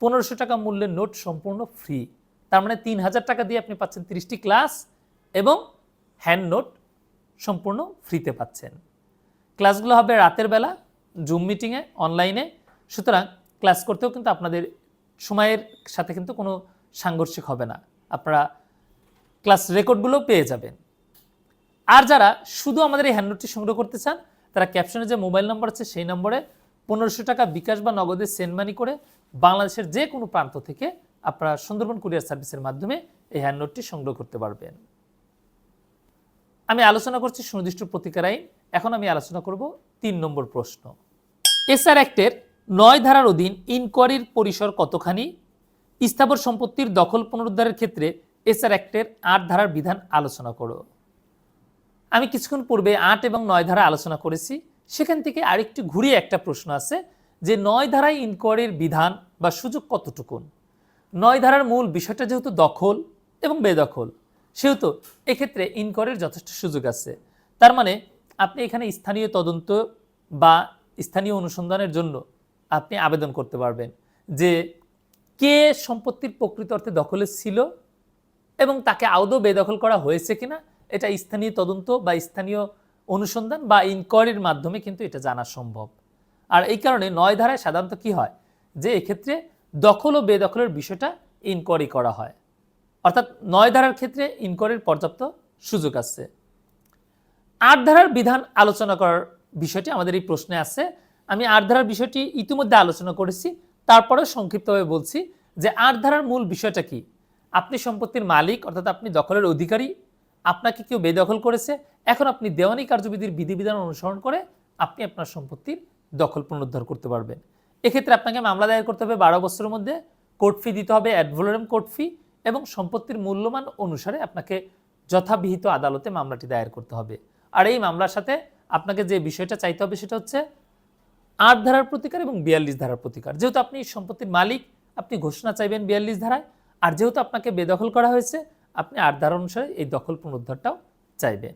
1500 টাকা মূল্যের নোট সম্পূর্ণ ফ্রি। তার মানে 3000 টাকা দিয়ে আপনি পাচ্ছেন 30টি ক্লাস এবং হ্যান্ড নোট সম্পূর্ণ ফ্রিতে পাচ্ছেন। ক্লাসগুলো হবে রাতের বেলা জুম মিটিংয়ে, অনলাইনে। সুতরাং ক্লাস করতেও কিন্তু আপনাদের সময়ের সাথে কিন্তু কোনো সাংঘর্ষিক হবে না, আপনারা ক্লাস রেকর্ডগুলো পেয়ে যাবেন। আর যারা শুধু আমাদের এই হ্যান্ডনোটটি সংগ্রহ করতে চান তারা ক্যাপশনে যে মোবাইল নম্বর আছে সেই নম্বরে 1500 টাকা বিকাশ বা নগদে সেন্ড মানি করে বাংলাদেশের যে কোনো প্রান্ত থেকে আপনারা সুন্দরবন কুরিয়ার সার্ভিসের মাধ্যমে এই হ্যান্ডনোটটি সংগ্রহ করতে পারবেন। আমি আলোচনা করছি সুনির্দিষ্ট প্রতিকার আইন। এখন আমি আলোচনা করব 3 নম্বর প্রশ্ন। এসআর অ্যাক্টের 9 ধারার অধীন ইনকোয়ারির পরিসর কতখানি? স্থাবর সম্পত্তির দখল পুনরুদ্ধারের ক্ষেত্রে এসআর অ্যাক্টের 8 ধারার বিধান আলোচনা করো। আমি কিছুক্ষণ পূর্বে 8 এবং 9 ধারা আলোচনা করেছি। সেখান থেকে আরেকটি ঘুরিয়ে একটা প্রশ্ন আছে যে 9 ধারায় ইনকোয়ারির বিধান বা সুযোগ কতটুকুন। 9 ধারার মূল বিষয়টা যেহেতু দখল এবং বেদখল, সেহেতু এক্ষেত্রে ইনকোয়ারির যথেষ্ট সুযোগ আছে। তার মানে আপনি এখানে স্থানীয় তদন্ত বা স্থানীয় অনুসন্ধানের জন্য আপনি আবেদন করতে পারবেন যে কে সম্পত্তির প্রকৃত অর্থে দখলে ছিল এবং তাকে আদৌ বেদখল করা হয়েছে কিনা, এটা স্থানীয় তদন্ত বা স্থানীয় অনুসন্ধান বা ইনকোয়ারির মাধ্যমে কিন্তু এটা জানা সম্ভব। আর এই কারণে 9 ধারায় সাধারণত কি হয় যে এক্ষেত্রে দখল ও বেদখলের বিষয়টা ইনকোয়ারি করা হয়, অর্থাৎ 9 ধারার ক্ষেত্রে ইনকোয়ারির পর্যাপ্ত সুযোগ আছে। 8 ধারার বিধান আলোচনা করার বিষয়টি আমাদের এই প্রশ্নে আছে। আমি 8 ধারার বিষয়টি ইতিমধ্যে আলোচনা করেছি, তারপরেও সংক্ষিপ্তভাবে বলছি যে 8 ধারার মূল বিষয়টা কি। আপনি সম্পত্তির মালিক, অর্থাৎ আপনি দখলের অধিকারী, আপনাকে কেউ বেদখল করেছে, এখন আপনি দেওয়ানি কার্যবিধির বিধিবিধান অনুসরণ করে আপনি আপনার সম্পত্তির দখল পুনরুদ্ধার করতে পারবেন। এক্ষেত্রে আপনাকে মামলা দায়ের করতে হবে 12 বছরের মধ্যে, কোর্ট ফি দিতে হবে অ্যাড ভ্যালোরেম কোর্ট ফি, এবং সম্পত্তির মূল্যমান অনুসারে আপনাকে যথাবিহিত আদালতে মামলাটি দায়ের করতে হবে। আর এই মামলার সাথে আপনাকে যে বিষয়টা চাইতে হবে সেটা হচ্ছে 8 ধারার প্রতিকার এবং 42 ধারার প্রতিকার। যেহেতু আপনি সম্পত্তির মালিক, আপনি ঘোষণা চাইবেন 42 ধারায়, আর যেহেতু আপনাকে বেদখল করা হয়েছে আপনি 8 ধারা অনুসারে এই দখল পুনরুদ্ধারটাও চাইবেন।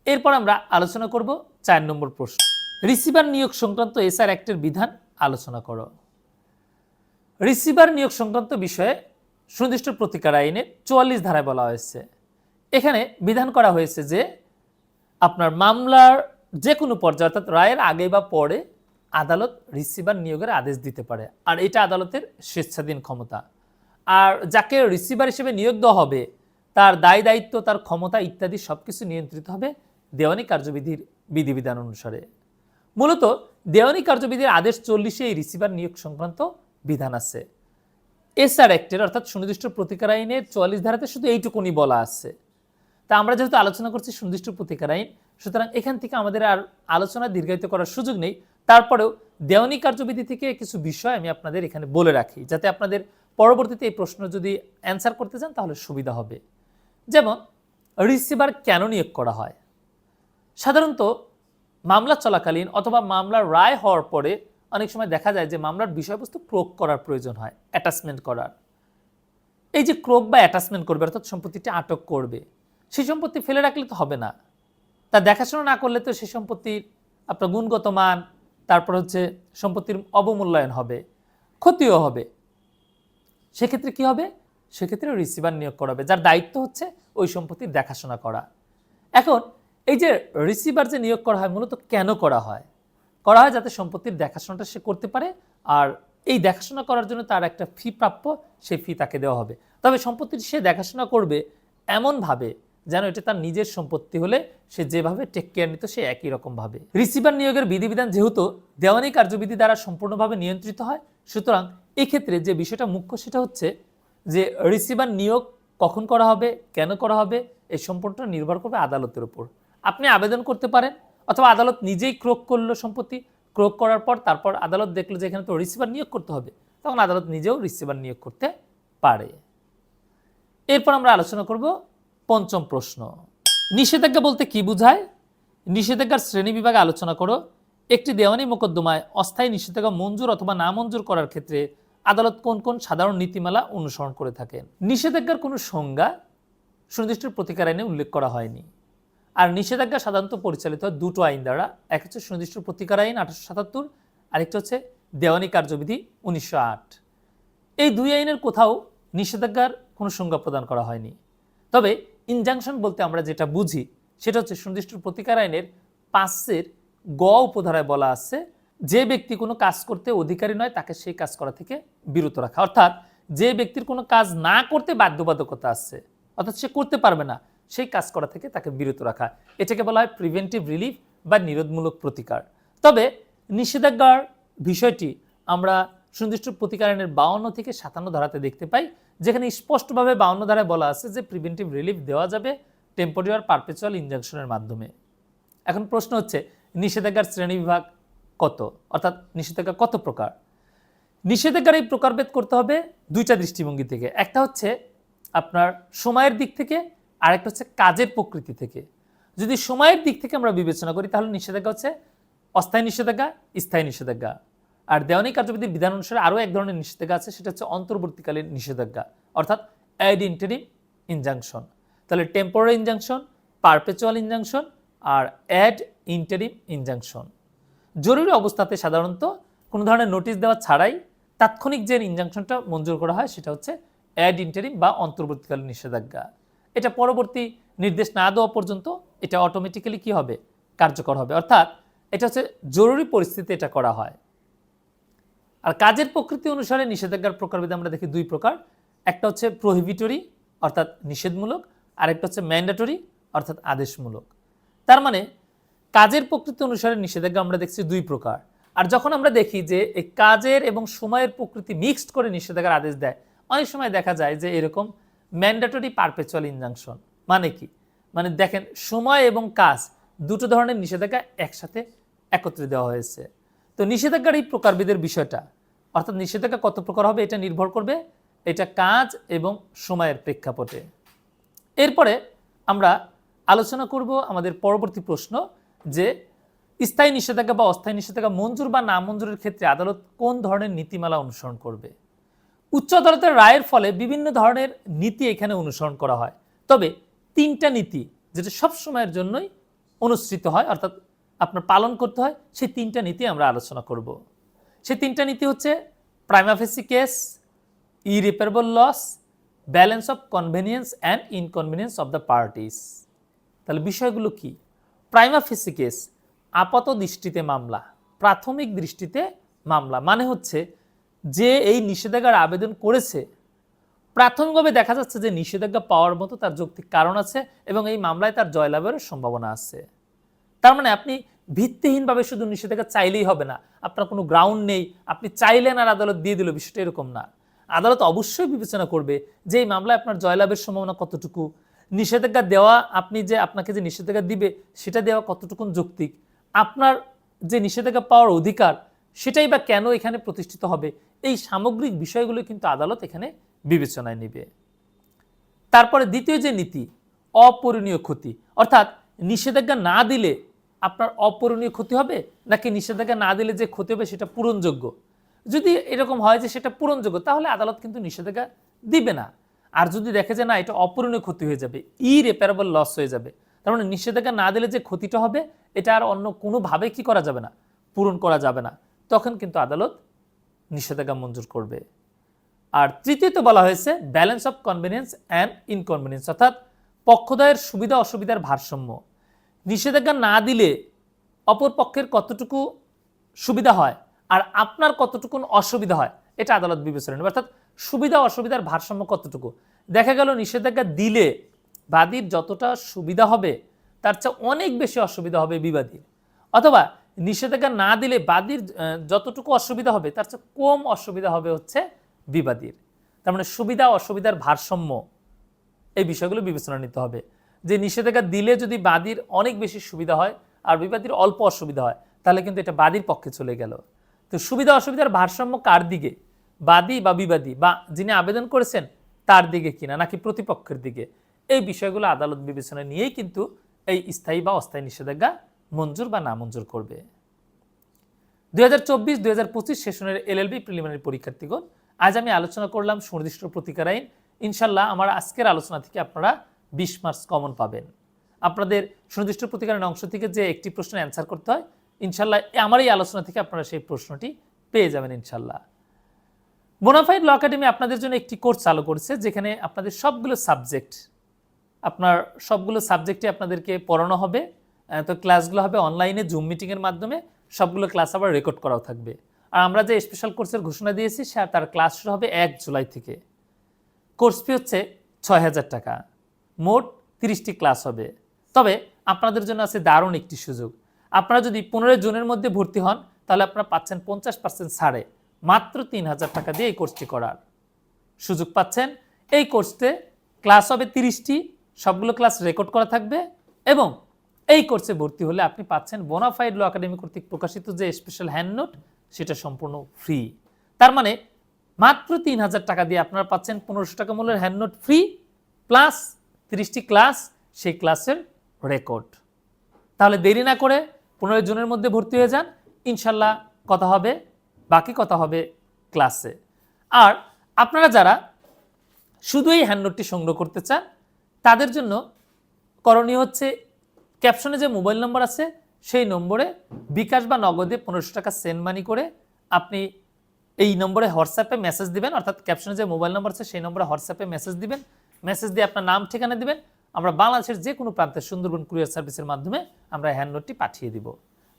এরপর আমরা আলোচনা করব 4 নম্বর প্রশ্ন। রিসিভার নিয়োগ সংক্রান্ত এসআর অ্যাক্টের বিধান আলোচনা করো। রিসিভার নিয়োগ সংক্রান্ত বিষয়ে সুনির্দিষ্ট প্রতিকার আইনে 44 ধারায় বলা হয়েছে। এখানে বিধান করা হয়েছে যে আপনার মামলার যে কোনো পর্যায়ে, অর্থাৎ রায়ের আগে বা পরে আদালত রিসিভার নিয়োগের আদেশ দিতে পারে, আর এটা আদালতের স্বেচ্ছাধীন ক্ষমতা। আর যাকে রিসিভার হিসেবে নিয়োগ দেওয়া হবে তার দায় দায়িত্ব, তার ক্ষমতা ইত্যাদি সব কিছু নিয়ন্ত্রিত হবে দেওয়ানি কার্যবিধির বিধিবিধান অনুসারে। মূলত দেওয়ানি কার্যবিধির আদেশ 40-এ এই রিসিভার নিয়োগ সংক্রান্ত বিধান আছে। এসআর অ্যাক্টের অর্থাৎ সুনির্দিষ্ট প্রতিকার আইনের 44 ধারাতে শুধু এইটুকুনি বলা আছে। তা আমরা যেহেতু আলোচনা করছি সুনির্দিষ্ট প্রতিকার আইন, সুতরাং এখান থেকে আমাদের আর আলোচনা দীর্ঘায়িত করার সুযোগ নেই। তারপরেও দেওয়ানি কার্যবিধি থেকে কিছু বিষয় আমি আপনাদের এখানে বলে রাখি, যাতে আপনাদের পরবর্তীতে এই প্রশ্ন যদি অ্যান্সার করতে চান তাহলে সুবিধা হবে। যেমন রিসিভার কেন নিয়োগ করা হয়? সাধারণত মামলা চলাকালীন অথবা মামলার রায় হওয়ার পরে অনেক সময় দেখা যায় যে মামলার বিষয়বস্তু ক্রোক করার প্রয়োজন হয়, অ্যাটাচমেন্ট করার। এই যে ক্রোক বা অ্যাটাচমেন্ট করবে, অর্থাৎ সম্পত্তিটা আটক করবে, সেই সম্পত্তি ফেলে রাখলে তো হবে না। তা দেখাশোনা না করলে তো সেই সম্পত্তির আপনার গুণগত মান, তারপর হচ্ছে সম্পত্তির অবমূল্যায়ন হবে, ক্ষতিও হবে। সেক্ষেত্রে কি হবে? সেক্ষেত্রে রিসিভার নিয়োগ করা হবে, যার দায়িত্ব হচ্ছে ওই সম্পত্তির দেখাশোনা করা। এখন এই যে রিসিভার যে নিয়োগ করা হয় মূলত কেন করা হয়? করা হয় যাতে সম্পত্তির দেখাশোনাটা সে করতে পারে, আর এই দেখাশোনা করার জন্য তার একটা ফি প্রাপ্য, সেই ফি তাকে দেওয়া হবে। তবে সম্পত্তির সে দেখাশোনা করবে এমনভাবে যেন এটা তার নিজের সম্পত্তি হলে সে যেভাবে টেক কেয়ার নিত সে একই রকমভাবে। রিসিভার নিয়োগের বিধিবিধান যেহেতু দেওয়ানি কার্যবিধি দ্বারা সম্পূর্ণভাবে নিয়ন্ত্রিত হয়, সুতরাং এক্ষেত্রে যে বিষয়টা মুখ্য সেটা হচ্ছে যে রিসিভার নিয়োগ কখন করা হবে, কেন করা হবে, এই সম্পূর্ণটা নির্ভর করবে আদালতের উপর। আপনি আবেদন করতে পারেন, অথবা আদালত নিজেই ক্রোক করলো সম্পত্তি, ক্রোক করার পর তারপর আদালত দেখলো যে এখানে তো রিসিভার নিয়োগ করতে হবে, তখন আদালত নিজেও রিসিভার নিয়োগ করতে পারে। এরপর আমরা আলোচনা করব 5ম প্রশ্ন। নিষেধাজ্ঞা বলতে কি বোঝায়? নিষেধাজ্ঞার শ্রেণী বিভাগে আলোচনা করো। একটি দেওয়ানি মোকদ্দমায় অস্থায়ী নিষেধাজ্ঞা মঞ্জুর অথবা না মঞ্জুর করার ক্ষেত্রে আদালত কোন কোন সাধারণ নীতিমালা অনুসরণ করে থাকেন? নিষেধাজ্ঞার কোনো সংজ্ঞা সুনির্দিষ্ট প্রতিকার আইনে উল্লেখ করা হয়নি। আর নিষেধাজ্ঞা সাধারণত পরিচালিত হয় 2টো আইন দ্বারা, এক হচ্ছে সুনির্দিষ্ট প্রতিকার আইন 1877, আরেকটা হচ্ছে দেওয়ানি কার্যবিধি 1908। এই 2 আইনের কোথাও নিষেধাজ্ঞার কোনো সংজ্ঞা প্রদান করা হয়নি। তবে ইনজাংশন বলতে আমরা যেটা বুঝি সেটা হচ্ছে সুনির্দিষ্ট প্রতিকার আইনের 5-এর গ উপধারায় বলা আছে যে ব্যক্তি কোনো কাজ করতে অধিকারী নয় তাকে সেই কাজ করা থেকে বিরত রাখা। অর্থাৎ যে ব্যক্তির কোনো কাজ না করতে বাধ্যবাধকতা আছে, অর্থাৎ সে করতে পারবে না, সেই কাজ করা থেকে তাকে বিরত রাখা, এটাকে বলা হয় প্রিভেন্টিভ রিলিফ বা নিরোধমূলক প্রতিকার। তবে নিষেধাজ্ঞার বিষয়টি আমরা সুনির্দিষ্ট প্রতিকার আইনের 52 থেকে 57 ধারাতে দেখতে পাই, যেখানে স্পষ্টভাবে 52 ধারায় বলা আছে যে প্রিভেন্টিভ রিলিফ দেওয়া যাবে টেম্পোরারি আর পারপেচুয়াল ইনজাংশনের মাধ্যমে। এখন প্রশ্ন হচ্ছে নিষেধাজ্ঞার শ্রেণীবিভাগ কত, অর্থাৎ নিষেধাজ্ঞা কত প্রকার? নিষেধাজ্ঞার এই প্রকারভেদ করতে হবে দুইটা দৃষ্টিভঙ্গি থেকে, একটা হচ্ছে আপনার সময়ের দিক থেকে, আর একটা হচ্ছে কাজের প্রকৃতি থেকে। যদি সময়ের দিক থেকে আমরা বিবেচনা করি তাহলে নিষেধাজ্ঞা হচ্ছে অস্থায়ী নিষেধাজ্ঞা, স্থায়ী নিষেধাজ্ঞা। আর দেওয়ানি কার্যবিধির বিধান অনুসারে আরও এক ধরনের নিষেধাজ্ঞা আছে, সেটা হচ্ছে অন্তর্বর্তীকালীন নিষেধাজ্ঞা, অর্থাৎ অ্যাড ইন্টারিম ইনজাংশন। তাহলে টেম্পোরারি ইনজাংশন, পারপেচুয়াল ইনজাংশন আর অ্যাড ইন্টারিম ইনজাংশন। জরুরি অবস্থাতে সাধারণত কোনো ধরনের নোটিশ দেওয়া ছাড়াই তাৎক্ষণিক যে ইনজাংশনটা মঞ্জুর করা হয় সেটা হচ্ছে অ্যাড ইন্টারিম বা অন্তর্বর্তীকালীন নিষেধাজ্ঞা। এটা পরবর্তী নির্দেশ না দেওয়া পর্যন্ত এটা অটোমেটিক্যালি কি হবে, কার্যকর হবে, অর্থাৎ এটা হচ্ছে জরুরি পরিস্থিতিতে এটা করা হয়। আর কাজের প্রকৃতি অনুসারে নিষেধাজ্ঞার প্রকারভেদ আমরা দেখি দুই প্রকার, একটা হচ্ছে প্রহিবিটরি অর্থাৎ নিষেধমূলক, আর একটা হচ্ছে ম্যান্ডেটরি অর্থাৎ আদেশমূলক। তার মানে কাজের প্রকৃতি অনুসারে নিষেধাজ্ঞা আমরা দেখছি দুই প্রকার। আর যখন আমরা দেখি যে এই কাজের এবং সময়ের প্রকৃতি মিক্সড করে নিষেধাজ্ঞার আদেশ দেয়, অনেক সময় দেখা যায় যে এরকম ম্যান্ডেটরি পারপেচুয়াল ইনজাংশন। মানে কি, মানে দেখেন সময় এবং কাজ দুটো ধরনের নিষেধাজ্ঞা একসাথে একত্রে দেওয়া হয়েছে। তো নিষেধাজ্ঞার এই প্রকারভেদের বিষয়টা, অর্থাৎ নিষেধাজ্ঞা কত প্রকার হবে এটা নির্ভর করবে এটা কাজ এবং সময়ের প্রেক্ষাপটে। এরপরে আমরা আলোচনা করব আমাদের পরবর্তী প্রশ্ন যে স্থায়ী নিষেধাজ্ঞা বা অস্থায়ী নিষেধাজ্ঞা মঞ্জুর বা না মঞ্জুরের ক্ষেত্রে আদালত কোন ধরনের নীতিমালা অনুসরণ করবে। উচ্চ আদালতের রায়ের ফলে বিভিন্ন ধরনের নীতি এখানে অনুসরণ করা হয়, তবে তিনটা নীতি যেটা সব সময়ের জন্যই অনুসৃত হয় অর্থাৎ আপনার পালন করতে হয়, সেই তিনটা নীতি আমরা আলোচনা করব। সেই তিনটা নীতি হচ্ছে prima facie case, irreparable loss, balance of convenience and inconvenience of the parties. তাহলে বিষয়গুলো কি? প্রাইমা ফেসি কেস আপাত দৃষ্টিতে মামলা, প্রাথমিক দৃষ্টিতে মামলা, মানে হচ্ছে যে এই নিষেধাজ্ঞার আবেদন করেছে প্রাথমিকভাবে দেখা যাচ্ছে যে নিষেধাজ্ঞা পাওয়ার মতো তার যৌক্তিক কারণ আছে এবং এই মামলায় তার জয়লাভের সম্ভাবনা আছে। তার মানে আপনি ভিত্তিহীনভাবে শুধু নিষেধাজ্ঞা চাইলেই হবে না, আপনার কোনো গ্রাউন্ড নেই, আপনি চাইলেন আর আদালত দিয়ে দিল, বিষয়টা এরকম না। আদালত অবশ্যই বিবেচনা করবে যে এই মামলায় আপনার জয়লাভের সম্ভাবনা কতটুকু, নিষেধাজ্ঞা দেওয়া আপনাকে যে নিষেধাজ্ঞা দিবে সেটা দেওয়া কতটুকু যৌক্তিক, আপনার যে নিষেধাজ্ঞা পাওয়ার অধিকার সেটাই বা কেন এখানে প্রতিষ্ঠিত হবে, এই সামগ্রিক বিষয়গুলো কিন্তু আদালত এখানে বিবেচনায় নেবে। তারপরে দ্বিতীয় যে নীতি অপূরণীয় ক্ষতি, অর্থাৎ নিষেধাজ্ঞা না দিলে আপনার অপূরণীয় ক্ষতি হবে নাকি নিষেধাজ্ঞা না দিলে যে ক্ষতি হবে সেটা পূরণযোগ্য। যদি এরকম হয় যে সেটা পূরণযোগ্য তাহলে আদালত কিন্তু নিষেধাজ্ঞা দিবে না। আর যদি দেখে যে না এটা অপূরণীয় ক্ষতি হয়ে যাবে, ইরিপেয়ারেবল লস হয়ে যাবে, তার মানে নিষেধাজ্ঞা না দিলে যে ক্ষতিটা হবে এটা আর অন্য কোনোভাবে কি করা যাবে না, পূরণ করা যাবে না, তখন কিন্তু আদালত নিষেধাজ্ঞা মঞ্জুর করবে। আর তৃতীয়ত বলা হয়েছে balance of convenience and inconvenience, অর্থাৎ পক্ষদ্বয়ের সুবিধা অসুবিধার ভারসাম্য। নিষেধাজ্ঞা না দিলে অপর পক্ষের কতটুকু সুবিধা হয় আর আপনার কতটুকু অসুবিধা হয় এটা আদালত বিবেচনা নেবে, অর্থাৎ সুবিধা অসুবিধার ভারসাম্য কতটুকু। দেখা গেল নিষেধাজ্ঞা দিলে বাদীর যতটা সুবিধা হবে তার চেয়ে অনেক বেশি অসুবিধা হবে বিবাদীর, অথবা নিষেধাজ্ঞা না দিলে বাদীর যতটুকু অসুবিধা হবে তার চেয়ে কম অসুবিধা হবে হচ্ছে বিবাদীর। তার মানে সুবিধা অসুবিধার ভারসাম্য, এই বিষয়গুলো বিবেচনা নিতে হবে। যে নিষেধাজ্ঞা দিলে যদি বাদীর অনেক বেশি সুবিধা হয় আর বিবাদীর অল্প অসুবিধা হয় তাহলে কিন্তু এটা বাদীর পক্ষে চলে গেল। তো সুবিধা অসুবিধার ভারসাম্য কার দিকে, বাদী বা বিবাদী বা যিনি আবেদন করেছেন তার দিকে কিনা নাকি প্রতিপক্ষের দিকে, এই বিষয়গুলো আদালত বিবেচনা নিয়েই কিন্তু এই স্থায়ী বা অস্থায়ী নিষেধাজ্ঞা মঞ্জুর বা না মঞ্জুর করবে। 2024-2025 সেশনের এলএলবি প্রিলিমিনারি পরীক্ষার্থীগণ, আজ আমি আলোচনা করলাম সুনির্দিষ্ট প্রতিকার আইন। ইনশাল্লাহ আমার আজকের আলোচনা থেকে আপনারা 20 মার্কস কমন পাবেন। আপনাদের সুনির্দিষ্ট প্রতিকারের অংশ থেকে যে একটি প্রশ্নের অ্যান্সার করতে হয়, ইনশাল্লাহ আমার এই আলোচনা থেকে আপনারা সেই প্রশ্নটি পেয়ে যাবেন ইনশাল্লাহ। বোনাফাইড ল একাডেমি আপনাদের জন্য একটি কোর্স চালু করেছে যেখানে আপনাদের সবগুলো সাবজেক্টে আপনাদেরকে পড়ানো হবে। তো ক্লাসগুলো হবে অনলাইনে জুম মিটিংয়ের মাধ্যমে, সবগুলো ক্লাস আবার রেকর্ড করাও থাকবে। আর আমরা যে স্পেশাল কোর্সের ঘোষণা দিয়েছি তার ক্লাস শুরু হবে 1 জুলাই থেকে। কোর্স ফি হচ্ছে 6000 টাকা, মোট 30টি ক্লাস হবে। তবে আপনাদের জন্য আছে দারুণ একটি সুযোগ। আপনারা যদি 15 জুনের মধ্যে ভর্তি হন তাহলে আপনারা পাচ্ছেন 50% ছাড়ে মাত্র 3000 টাকা দিয়ে এই কোর্সটি করার সুযোগ পাচ্ছেন। এই কোর্সে ক্লাস হবে 30টি, সবগুলো ক্লাস রেকর্ড করা থাকবে এবং এই কোর্সে ভর্তি হলে আপনি পাচ্ছেন বোনাফাইড ল একাডেমি কর্তৃক প্রকাশিত যে স্পেশাল হ্যান্ড নোট, সেটা সম্পূর্ণ ফ্রি। তার মানে মাত্র 3000 টাকা দিয়ে আপনারা পাচ্ছেন 1500 টাকা মূল্যের হ্যান্ড নোট ফ্রি প্লাস 30টি ক্লাস, সেই ক্লাসের রেকর্ড। তাহলে দেরি না করে 15 জুনের মধ্যে ভর্তি হয়ে যান, ইনশাল্লাহ কথা হবে, বাকি কথা হবে ক্লাসে। আর আপনারা যারা শুধু এই হ্যান্ড নোটটি সংগ্রহ করতে চান তাদের জন্য করণীয় হচ্ছে ক্যাপশনে যে মোবাইল নম্বর আছে সেই নম্বরে বিকাশ বা নগদে 1500 টাকা সেন্ড মানি করে আপনি এই নম্বরে হোয়াটসঅ্যাপে মেসেজ দিবেন, অর্থাৎ ক্যাপশনে যে মোবাইল নম্বর আছে সেই নম্বরে হোয়াটসঅ্যাপে মেসেজ দিবেন। মেসেজ দিয়ে আপনার নাম ঠিকানা দিবেন, আমরা বাংলাদেশের যে কোনো প্রান্তে সুন্দরবন কুরিয়ার সার্ভিসের মাধ্যমে আমরা হ্যান্ড নোটটি পাঠিয়ে দিব।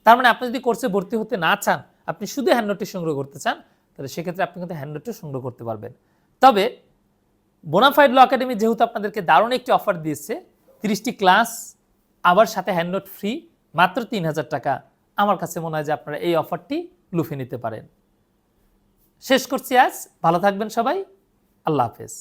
তার মানে আপনি যদি কোর্সে ভর্তি হতে না চান, আপনি শুধু হ্যান্ড নোটটি সংগ্রহ করতে চান, তাহলে সেক্ষেত্রে আপনি কিন্তু হ্যান্ড নোটটি সংগ্রহ করতে পারবেন। তবে বোনাফাইড ল একাডেমি যেহেতু আপনাদেরকে দারুণ একটি অফার দিয়েছে, 30টি ক্লাস আবার সাথে হ্যান্ড নোট ফ্রি মাত্র 3000 টাকা, আমার কাছে মনে হয় যে আপনারা এই অফারটি লুফে নিতে পারেন। শেষ করছি আজ, ভালো থাকবেন সবাই, আল্লাহ হাফেজ।